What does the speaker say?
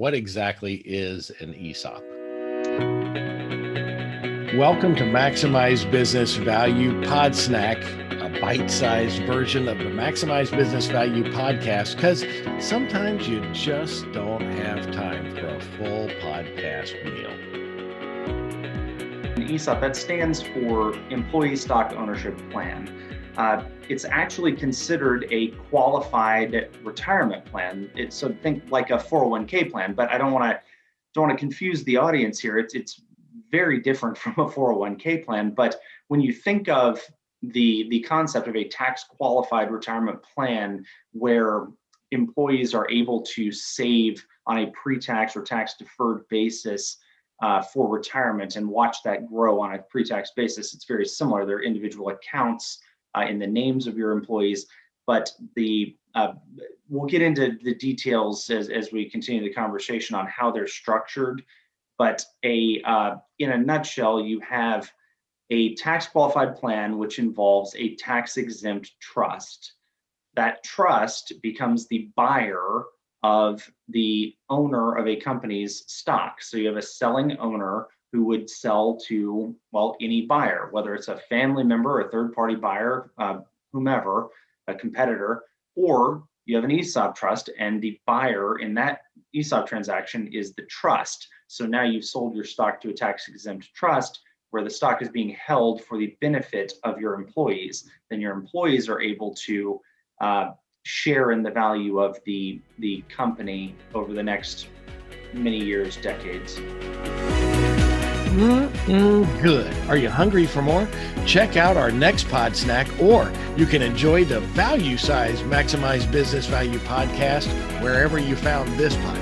what exactly is an ESOP? Welcome to Maximize Business Value Podsnack, a bite-sized version of the Maximize Business Value podcast, because sometimes you just don't have time for a full podcast meal. An ESOP, that stands for Employee Stock Ownership Plan. It's actually considered a qualified retirement plan. So think like a 401k plan, but I don't want to confuse the audience here. It's very different from a 401k plan. But when you think of the concept of a tax qualified retirement plan where employees are able to save on a pre-tax or tax deferred basis for retirement and watch that grow on a pre-tax basis, it's very similar. They're individual accounts in the names of your employees, but we'll get into the details as we continue the conversation on how they're structured. But in a nutshell, you have a tax qualified plan, which involves a tax exempt trust. That trust becomes the buyer of the owner of a company's stock. So you have a selling owner who would sell to, well, any buyer, whether it's a family member, a third-party buyer, whomever, a competitor, or you have an ESOP trust, and the buyer in that ESOP transaction is the trust. So now you've sold your stock to a tax-exempt trust where the stock is being held for the benefit of your employees. Then your employees are able to share in the value of the company over the next many years, decades. Good. Are you hungry for more? Check out our next pod snack, or you can enjoy the value size Maximize Business Value podcast wherever you found this podcast.